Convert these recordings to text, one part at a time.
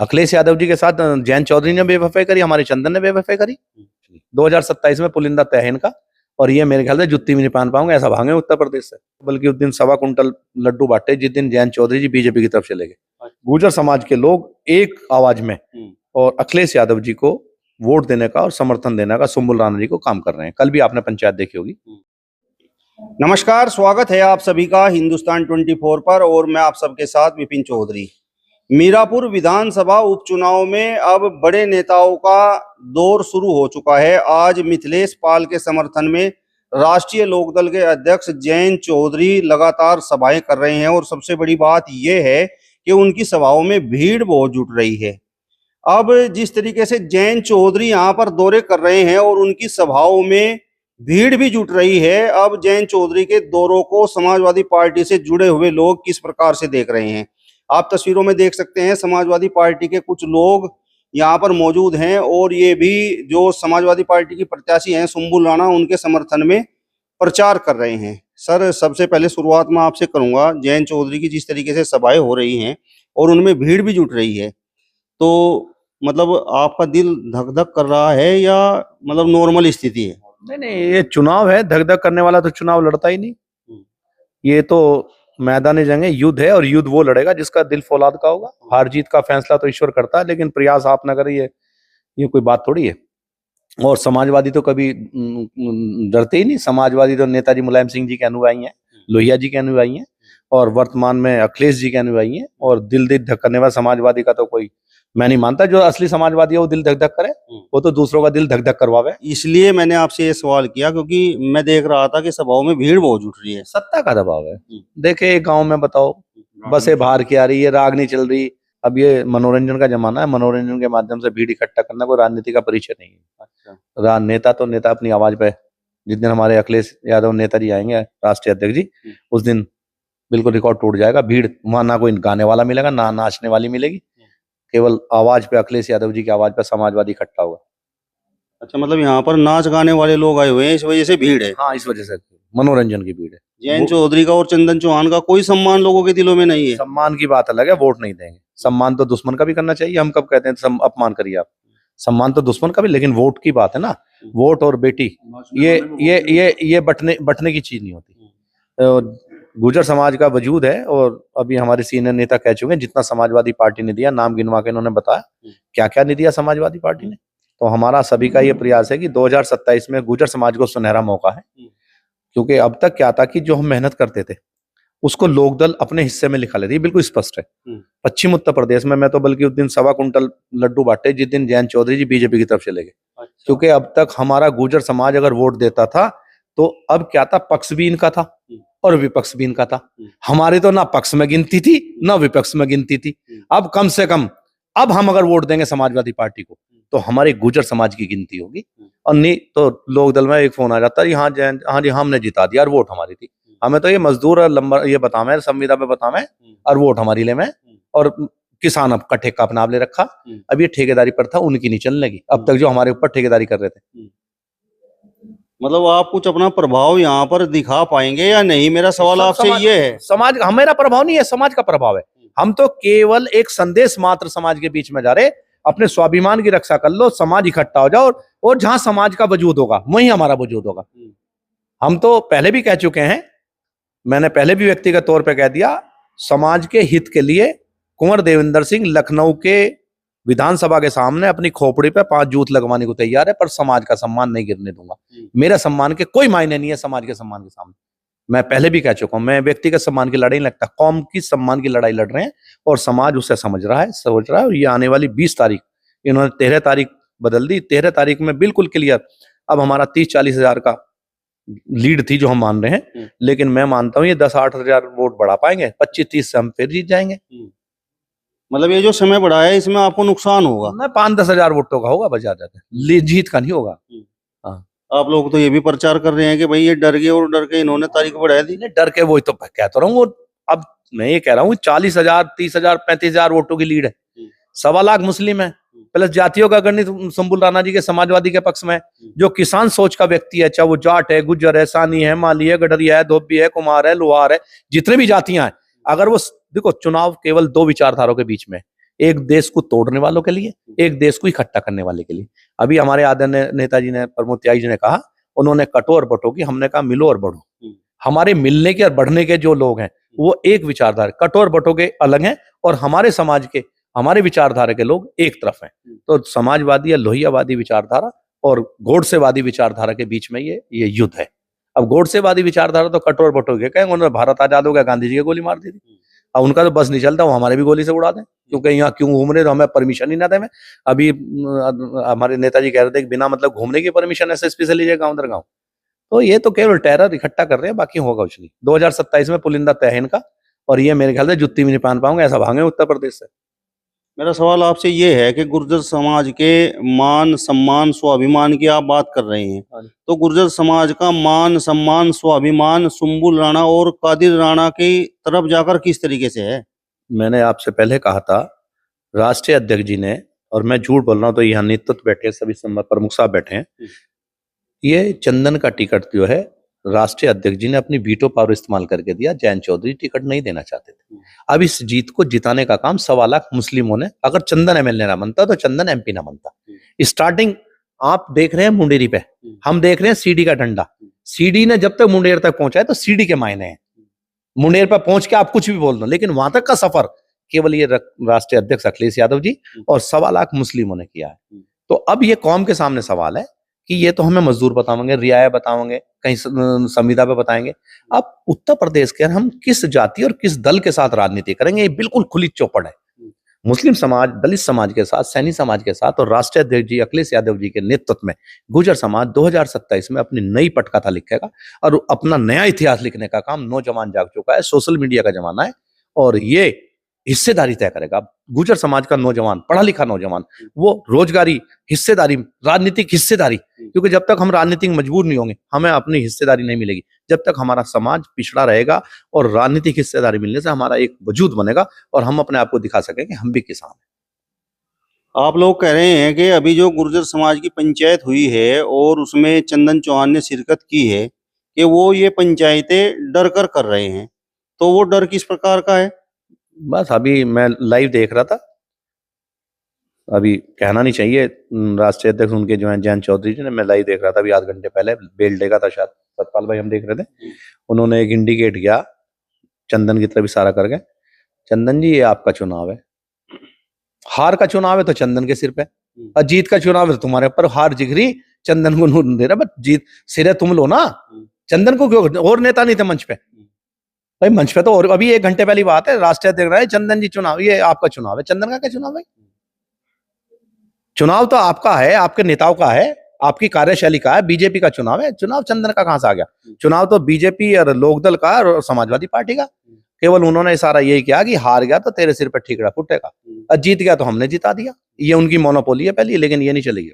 अखिलेश यादव जी के साथ जयंत चौधरी ने बेवफाई करी, हमारे चंदन ने बेवफाई करी। 2027 में पुलिंदा तय है इनका, और ये मेरे ख्याल से जुत्ती भी नहीं पहन पाऊंगे, ऐसा भागे उत्तर प्रदेश से। बल्कि उस दिन 1.25 कुंटल लड्डू बांटे जिस दिन जयंत चौधरी जी बीजेपी की तरफ चले गए। गुर्जर समाज के लोग एक आवाज में और अखिलेश यादव जी को वोट देने का और समर्थन देने का सुम्बुल राणा जी को काम कर रहे हैं। कल भी आपने पंचायत देखी होगी। नमस्कार, स्वागत है आप सभी का हिंदुस्तान 24 पर और मैं आप सबके साथ विपिन चौधरी। मीरापुर विधानसभा उपचुनाव में अब बड़े नेताओं का दौर शुरू हो चुका है। आज मिथिलेश पाल के समर्थन में राष्ट्रीय लोकदल के अध्यक्ष जयंत चौधरी लगातार सभाएं कर रहे हैं और सबसे बड़ी बात यह है कि उनकी सभाओं में भीड़ बहुत जुट रही है। अब जिस तरीके से जयंत चौधरी यहाँ पर दौरे कर रहे हैं और उनकी सभाओं में भीड़ भी जुट रही है, अब जयंत चौधरी के दौरों को समाजवादी पार्टी से जुड़े हुए लोग किस प्रकार से देख रहे हैं। आप तस्वीरों में देख सकते हैं, समाजवादी पार्टी के कुछ लोग यहाँ पर मौजूद हैं और ये भी जो समाजवादी पार्टी की प्रत्याशी हैं सुम्बुल राणा, उनके समर्थन में प्रचार कर रहे हैं। सर, सबसे पहले शुरुआत मैं आपसे करूंगा, जयंत चौधरी की जिस तरीके से सभाएं हो रही हैं और उनमें भीड़ भी जुट रही है, तो मतलब आपका दिल धक धक कर रहा है या मतलब नॉर्मल स्थिति है? नहीं, ये चुनाव है, धक धक करने वाला तो चुनाव लड़ता ही नहीं। ये तो मैदानी जंग है, युद्ध है, और युद्ध वो लड़ेगा जिसका दिल फौलाद का होगा। हार जीत का फैसला तो ईश्वर करता है, लेकिन प्रयास आप न करिए, ये कोई बात थोड़ी है। और समाजवादी तो कभी डरते ही नहीं। समाजवादी तो नेताजी मुलायम सिंह जी के अनुयायी हैं, लोहिया जी के अनुयायी हैं, और वर्तमान में अखिलेश जी के अनुयायी हैं। और दिल धक करने वाला समाजवादी का तो कोई मैं नहीं मानता। जो असली समाजवादी है वो दिल धक धक करे, वो तो दूसरों का दिल धक धक करवावे। इसलिए मैंने आपसे ये सवाल किया क्योंकि मैं देख रहा था कि सभाओं में भीड़ बहुत जुट रही है। सत्ता का दबाव है। देखे गांव में बताओ, बसें बाहर की आ रही है, रागनी चल रही। अब ये मनोरंजन का जमाना है, मनोरंजन के माध्यम से भीड़ इकट्ठा करना कोई राजनीति का परिचय नहीं है। अच्छा। नेता तो नेता अपनी आवाज पे, जिस दिन हमारे अखिलेश यादव नेताजी आएंगे, राष्ट्रीय अध्यक्ष जी, उस दिन बिल्कुल रिकॉर्ड टूट जाएगा। भीड़ वहां ना कोई गाने वाला मिलेगा, ना नाचने वाली मिलेगी, केवल आवाज पे, अखिलेश यादव जी की आवाज पे समाजवादी इकट्ठा होगा। अच्छा, मतलब यहाँ पर नाच गाने वाले लोग आए हुए हैं, इस वजह से भीड़ है? हाँ, इस वजह से मनोरंजन की भीड़ है। जयंत चौधरी का और चंदन चौहान का कोई सम्मान लोगों के दिलों में नहीं है? सम्मान की बात अलग है, वोट नहीं देंगे। सम्मान तो दुश्मन का भी करना चाहिए। हम कब कहते हैं अपमान करिए आप? सम्मान तो दुश्मन का भी, लेकिन वोट की बात है ना। वोट और बेटी ये बटने की चीज नहीं होती। गुर्जर समाज का वजूद है, और अभी हमारे सीनियर नेता कह चुके हैं जितना समाजवादी पार्टी ने दिया, नाम गिनवा के इन्होंने बताया क्या क्या नहीं दिया समाजवादी पार्टी ने। तो हमारा सभी का ये प्रयास है कि 2027 में गुर्जर समाज को सुनहरा मौका है। क्योंकि अब तक क्या था कि जो हम मेहनत करते थे उसको लोकदल अपने हिस्से में लिखा लेती है, बिल्कुल स्पष्ट है। पश्चिम उत्तर प्रदेश में मैं तो बल्कि उस दिन 1.25 कुंटल लड्डू बांटे जिस दिन जयंत चौधरी जी बीजेपी की तरफ चले गए। अच्छा। क्योंकि अब तक हमारा गुर्जर समाज अगर वोट देता था तो अब क्या था, पक्ष भी इनका था और विपक्ष भी इनका था। हमारे तो ना पक्ष में गिनती थी ना विपक्ष में गिनती थी। अब कम से कम अब हम अगर वोट देंगे समाजवादी पार्टी को तो हमारे गुर्जर समाज की गिनती होगी, और नहीं तो लोकदल में एक फोन आ जाता है, हाँ जी हमने जिता दिया और वोट हमारी थी। हमें तो ये मजदूर और लंबर ये बतावे, संविदा पे बतावे, और वोट हमारी ले में, और किसान अब का ठेका अपना ले रखा। अब ये ठेकेदारी पर था, उनकी नहीं चलने की। अब तक जो हमारे ऊपर ठेकेदारी कर रहे थे। मतलब आप कुछ अपना प्रभाव यहाँ पर दिखा पाएंगे या नहीं? मेरा सवाल आपसे ये है। समाज, मेरा प्रभाव नहीं है, समाज का प्रभाव है। हम तो केवल एक संदेश मात्र समाज के बीच में जा रहे, अपने स्वाभिमान की रक्षा कर लो, समाज इकट्ठा हो जाओ, और जहां समाज का वजूद होगा वहीं हमारा वजूद होगा। हम तो पहले भी कह चुके हैं, मैंने पहले भी व्यक्तिगत तौर पे कह दिया, समाज के हित के लिए कुंवर देवेंद्र सिंह लखनऊ के विधानसभा के सामने अपनी खोपड़ी पे 5 जूत लगवाने को तैयार है, पर समाज का सम्मान नहीं गिरने दूंगा। मेरा सम्मान के कोई मायने नहीं है समाज के सम्मान के सामने। मैं पहले भी कह चुका हूं, मैं व्यक्तिगत सम्मान की लड़ाई नहीं लगता, कौम की सम्मान की लड़ाई लड़ रहे हैं, और समाज उसे समझ रहा है, सोच रहा है। और ये आने वाली 20 तारीख, इन्होंने 13 तारीख बदल दी, 13 तारीख में बिल्कुल क्लियर। अब हमारा 30-40 हजार का लीड थी जो हम मान रहे हैं, लेकिन मैं मानता हूं ये 10-8 हजार वोट बढ़ा पाएंगे, 25-30 से हम फिर जीत जाएंगे। मतलब ये जो समय बढ़ा है इसमें आपको नुकसान होगा? ना, 5-10 हजार वोटों का होगा बस, ज्यादा जीत का नहीं होगा। हाँ, आप लोग तो ये भी प्रचार कर रहे हैं कि भाई ये डर गए और डर के इन्होंने तारीख बढ़ा दी। डर के, वही तो कहता रहा हूँ। अब मैं ये कह रहा हूँ 40 हजार, 30 हजार, 35 हजार वोटों की लीड है। 1.25 लाख मुस्लिम है, प्लस जातियों का गणित सुम्बुल राणा जी के समाजवादी के पक्ष में। जो किसान सोच का व्यक्ति है, चाहे वो जाट है, गुज्जर है, सानी है, माली है, गडरिया है, धोबी है, कुमार है, लोहार है, जितने भी जातियां हैं, अगर वो देखो, चुनाव केवल 2 विचारधाराओं के बीच में, एक देश को तोड़ने वालों के लिए, एक देश को इकट्ठा करने वाले के लिए। अभी हमारे आदरणीय नेताजी ने, प्रमोद त्यागी जी ने कहा, उन्होंने कटो और बटो की, हमने कहा मिलो और बढ़ो। हमारे मिलने के और बढ़ने के जो लोग हैं वो एक विचारधारा, कटो और बटो के अलग हैं, और हमारे समाज के, हमारे विचारधारा के लोग एक तरफ हैं। तो समाजवादी या लोहियावादी विचारधारा और गोडसेवादी विचारधारा के बीच में ये युद्ध है। अब गोडसेवादी विचारधारा तो कटो और बटो के कहेंगे, उन्होंने भारत आजाद हो गया, गांधी जी की गोली मार दी थी। अब उनका तो बस नहीं चलता, वो हमारे भी गोली से उड़ा दें, क्योंकि यहाँ क्यों घूम रहे, तो हमें परमिशन ही ना दें। अभी हमारे नेताजी कह रहे थे कि बिना मतलब घूमने की परमिशन एसएसपी से लीजिए गाँव दर गाँव। तो ये तो केवल टेरर इकट्ठा कर रहे हैं, बाकी होगा कुछ नहीं। 2027 में पुलिंदा तय है इनका, और ये मेरे ख्याल से जुत्ती भी नहीं पहन पाऊंगे, ऐसा भागें उत्तर प्रदेश से। मेरा सवाल आपसे ये है कि गुर्जर समाज के मान सम्मान स्वाभिमान की आप बात कर रहे हैं, तो गुर्जर समाज का मान सम्मान स्वाभिमान सुम्बुल राणा और कादिर राणा की तरफ जाकर किस तरीके से है? मैंने आपसे पहले कहा था, राष्ट्रीय अध्यक्ष जी ने, और मैं झूठ बोल रहा हूं तो यहाँ नेतृत्व बैठे, सभी प्रमुख साहब बैठे हैं, ये चंदन का टिकट जो है राष्ट्रीय अध्यक्ष जी ने अपनी वीटो पावर इस्तेमाल करके दिया। जयंत चौधरी टिकट नहीं देना चाहते थे। अब इस जीत को जिताने का काम 1.25 लाख मुस्लिमों ने, अगर चंदन एमएलए ना बनता तो चंदन एमपी ना बनता। स्टार्टिंग आप देख रहे हैं मुंडेरी पे, हम देख रहे हैं सीडी का डंडा। सीडी ने जब तक मुंडेर तक पहुंचा है तो सीडी के मायने हैं। मुंडेर पर पहुंच के आप कुछ भी बोल दो, लेकिन वहां तक का सफर केवल ये राष्ट्रीय अध्यक्ष अखिलेश यादव जी और 1.25 लाख मुस्लिमों ने किया है। तो अब ये कौम के सामने सवाल है कि ये तो हमें मजदूर बताएंगे, रियाया बताएंगे, कहीं संविदा पे बताएंगे। अब उत्तर प्रदेश के हम किस जाति और किस दल के साथ राजनीति करेंगे, ये बिल्कुल खुली चौपड़ है। मुस्लिम समाज, दलित समाज के साथ, सैनी समाज के साथ, और राष्ट्रीय अध्यक्ष जी अखिलेश यादव जी के नेतृत्व में गुर्जर समाज 2027 में अपनी नई पटकथा लिखेगा, और अपना नया इतिहास लिखने का काम नौजवान जाग चुका है। सोशल मीडिया का जमाना है, और ये हिस्सेदारी तय करेगा। गुर्जर समाज का नौजवान, पढ़ा लिखा नौजवान, वो रोजगारी, हिस्सेदारी, राजनीतिक हिस्सेदारी, क्योंकि जब तक हम राजनीतिक मजबूर नहीं होंगे हमें अपनी हिस्सेदारी नहीं मिलेगी। जब तक हमारा समाज पिछड़ा रहेगा और राजनीतिक हिस्सेदारी मिलने से हमारा एक वजूद बनेगा और हम अपने आप को दिखा सकेंगे हम भी किसान हैं। आप लोग कह रहे हैं कि अभी जो गुर्जर समाज की पंचायत हुई है और उसमें चंदन चौहान ने शिरकत की है, कि वो ये पंचायतें डर कर रहे हैं, तो वो डर किस प्रकार का है? बस अभी मैं लाइव देख रहा था, अभी कहना नहीं चाहिए, राष्ट्रीय अध्यक्ष उनके जो हैं जयंत चौधरी जी ने, मैं लाइव देख रहा था अभी आध घंटे पहले, बेल डेगा था शायद, सतपाल भाई हम देख रहे थे, उन्होंने एक इंडिकेट किया चंदन की तरफ इशारा करके, चंदन जी ये आपका चुनाव है, हार का चुनाव है तो चंदन के सिर पे, और जीत का चुनाव है तो तुम्हारे ऊपर। हार जिगरी चंदन को नूर दे रहा, बट जीत सिरे तुम लो ना, चंदन को क्यों? और नेता नहीं थे मंच पे भाई, मंच पे तो। और अभी 1 घंटे पहली बात है, राष्ट्रीय अध्यक्ष है चंदन जी चुनाव, ये आपका चुनाव है। चंदन का क्या चुनाव है? चुनाव तो आपका है, आपके नेताओं का है, आपकी कार्यशैली का है, बीजेपी का चुनाव है। चुनाव चंदन का कहां से आ गया? चुनाव तो बीजेपी और लोकदल का और समाजवादी पार्टी का। केवल उन्होंने इशारा यही किया कि हार गया तो तेरे सिर पर ठीकरा फुटेगा, और जीत गया तो हमने जिता दिया। ये उनकी मोनोपोली है पहली, लेकिन ये नहीं चलेगी।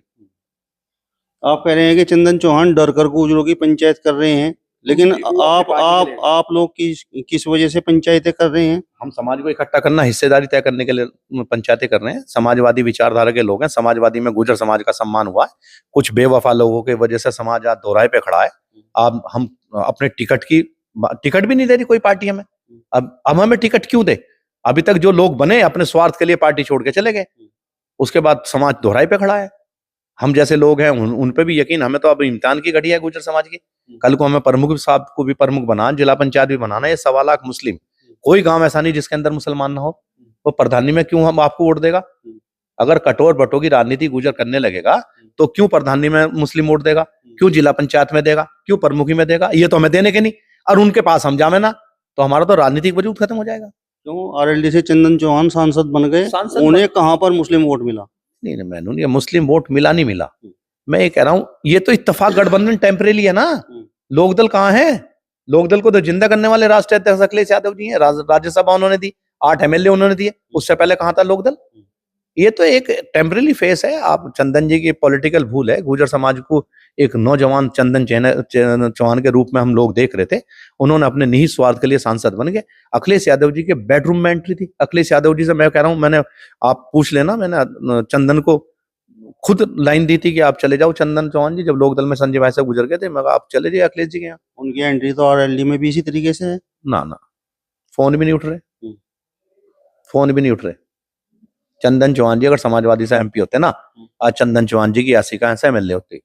आप कह रहे हैं कि चंदन चौहान डर कर गुर्जरों की पंचायत कर रहे हैं, लेकिन आप लोग किस वजह से पंचायतें कर रहे हैं? हम समाज को इकट्ठा करना, हिस्सेदारी तय करने के लिए पंचायतें कर रहे हैं। समाजवादी विचारधारा के लोग हैं, समाजवादी में गुर्जर समाज का सम्मान हुआ है। कुछ बेवफा लोगों की वजह से समाज आज दोराहे पे खड़ा है। अब हम अपने टिकट भी नहीं दे रही कोई पार्टी हमें। अब हमें टिकट क्यों दे? अभी तक जो लोग बने अपने स्वार्थ के लिए पार्टी छोड़ के चले गए, उसके बाद समाज दोहराए पे खड़ा है। हम जैसे लोग हैं उन पे भी यकीन, हमें तो अब इम्तिहान की घड़ी है गुर्जर समाज की। कल को हमें प्रमुख साहब को भी प्रमुख बनाना, जिला पंचायत भी बनाना है। 1.25 लाख मुस्लिम, कोई गांव ऐसा नहीं जिसके अंदर मुसलमान ना हो। वो प्रधानी में क्यों हम आपको वोट देगा? अगर कटोर बटो की राजनीति गुर्जर करने लगेगा तो क्यों प्रधानी में मुस्लिम वोट देगा? क्यों जिला पंचायत में देगा? क्यों प्रमुखी में देगा? ये तो हमें देने के नहीं, और उनके पास हम जामे ना, तो हमारा तो राजनीतिक वजूद खत्म हो जाएगा। क्यों आरएलडी से चंदन चौहान सांसद बन गए, उन्हें कहां पर मुस्लिम वोट मिला? नहीं, मैंने ये मुस्लिम वोट मिला नहीं मिला, मैं ये कह रहा हूं ये तो इत्तेफाक गठबंधन टेम्परेरी है ना। लोकदल कहां है? लोकदल को तो जिंदा करने वाले राष्ट्रीय अध्यक्ष अखिलेश यादव जी हैं। राज्यसभा उन्होंने दी, 8 एमएलए उन्होंने दिए। उससे पहले कहां था लोकदल? ये तो एक टेम्परेरी फेस है। आप चंदन जी की पॉलिटिकल भूल है। गुर्जर समाज को एक नौजवान चंदन चौहान के रूप में हम लोग देख रहे थे। उन्होंने अपने निहित स्वार्थ के लिए सांसद बन गए। अखिलेश यादव जी के बेडरूम में एंट्री थी। अखिलेश यादव जी से मैं कह रहा हूं, मैंने, आप पूछ लेना, मैंने चंदन को खुद लाइन दी थी कि आप चले जाओ चंदन चौहान जी, जब लोकदल में संजय भाई से गुजर गए थे, मैं कहा आप चले जाइए अखिलेश जी के यहाँ। उनकी एंट्री तो आरएलडी में भी इसी तरीके से है। ना, फोन भी नहीं उठ रहे, फोन भी नहीं उठ रहे। चंदन चौहान जी अगर समाजवादी से एमपी होते ना, आज चंदन चौहान जी की यासिका से एमएलए होती।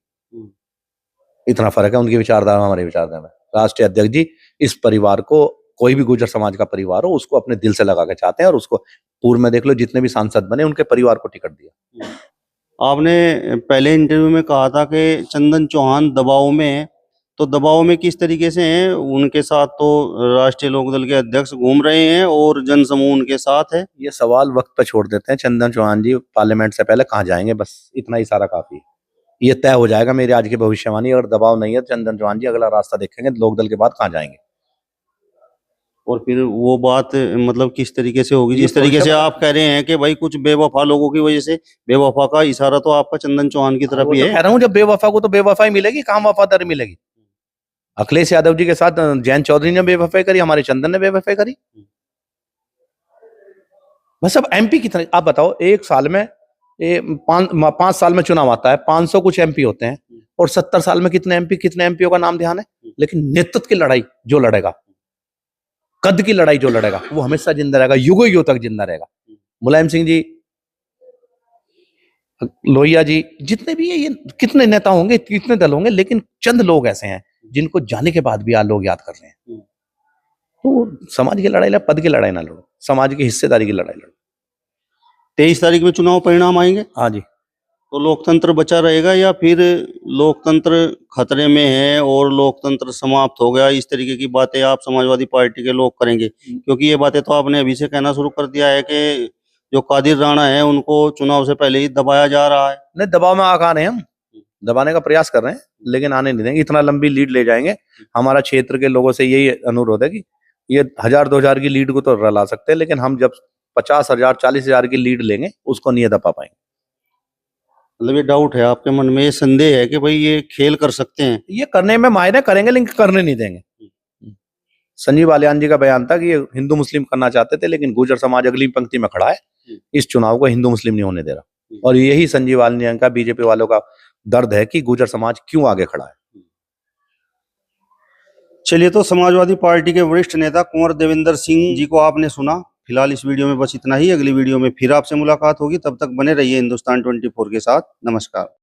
इतना फर्क है उनकी विचारधारा हमारी विचारधारा में। राष्ट्रीय अध्यक्ष जी इस परिवार को, कोई भी गुर्जर समाज का परिवार हो, उसको अपने दिल से लगा के चाहते हैं, और उसको पूर्व में देख लो जितने भी सांसद बने उनके परिवार को टिकट दिया। आपने पहले इंटरव्यू में कहा था कि चंदन चौहान दबाव में है, तो दबाव में किस तरीके से हैं? उनके साथ तो राष्ट्रीय लोकदल के अध्यक्ष घूम रहे हैं और जनसमूह उनके साथ है। ये सवाल वक्त पर छोड़ देते हैं। चंदन चौहान जी पार्लियामेंट से पहले कहाँ जाएंगे, बस इतना ही सारा काफी है। ये तय हो जाएगा मेरी आज की भविष्यवाणी। अगर दबाव नहीं है चंदन चौहान जी अगला रास्ता देखेंगे, लोकदल के बाद कहाँ जाएंगे। और फिर वो बात मतलब किस तरीके से होगी? जिस तरीके से आप कह रहे हैं कि भाई कुछ बेवफा लोगों की वजह से, बेवफा का इशारा तो आपका चंदन चौहान की तरफ ही तो है। कह रहा हूँ जब बेवफा को तो बेवफाई मिलेगी, कहाँ वफादारी मिलेगी। अखिलेश यादव जी के साथ जयंत चौधरी ने बेवफाई करी, हमारे चंदन ने बेवफाई करी। बस अब एमपी की तरह आप बताओ, एक साल में 5 साल में चुनाव आता है, 500 कुछ एमपी होते हैं, और 70 साल में कितने एमपीओ का नाम ध्यान है। लेकिन नेतृत्व की लड़ाई जो लड़ेगा, कद की लड़ाई जो लड़ेगा, वो हमेशा जिंदा रहेगा, युगों युगों तक जिंदा रहेगा। मुलायम सिंह जी, लोहिया जी, जितने भी ये कितने नेता होंगे, कितने दल होंगे, लेकिन चंद लोग ऐसे हैं जिनको जाने के बाद भी लोग याद कर रहे हैं। तो समाज की लड़ाई, पद की लड़ाई ना लड़ो, समाज की हिस्सेदारी की लड़ाई लड़ो। 23 तारीख में चुनाव परिणाम आएंगे। हाँ जी। तो लोकतंत्र बचा रहेगा या फिर लोकतंत्र खतरे में है और लोकतंत्र समाप्त हो गया, इस तरीके की बातें आप समाजवादी पार्टी के लोग करेंगे? क्योंकि ये बातें तो आपने अभी से कहना शुरू कर दिया है कि जो कादिर राणा है उनको चुनाव से पहले ही दबाया जा रहा है। नहीं, दबाव में आ रहे हैं, हम दबाने का प्रयास कर रहे हैं, लेकिन आने नहीं देंगे। इतना लंबी लीड ले जाएंगे। हमारा क्षेत्र के लोगों से यही अनुरोध है कि ये 1000-2000 की लीड को तो रला सकते हैं, लेकिन हम जब 50,000 40,000 की लीड लेंगे उसको नहीं दबा पाएंगे। मतलब ये डाउट है आपके मन में, ये संदेह है कि भाई ये खेल कर सकते हैं। ये करने में माहिर है, करेंगे लेकिन करने नहीं देंगे। संजीव बालियान जी का बयान था कि ये हिंदू मुस्लिम करना चाहते थे, लेकिन गुर्जर समाज अगली पंक्ति में खड़ा है, इस चुनाव को हिंदू मुस्लिम नहीं होने दे रहा। और यही संजीव बालियान का, बीजेपी वालों का दर्द है कि गुर्जर समाज क्यों आगे खड़ा है। चलिए, तो समाजवादी पार्टी के वरिष्ठ नेता कुंवर देवेंद्र सिंह जी को आपने सुना। फिलहाल इस वीडियो में बस इतना ही। अगली वीडियो में फिर आपसे मुलाकात होगी, तब तक बने रहिए हिंदुस्तान 24 के साथ। नमस्कार।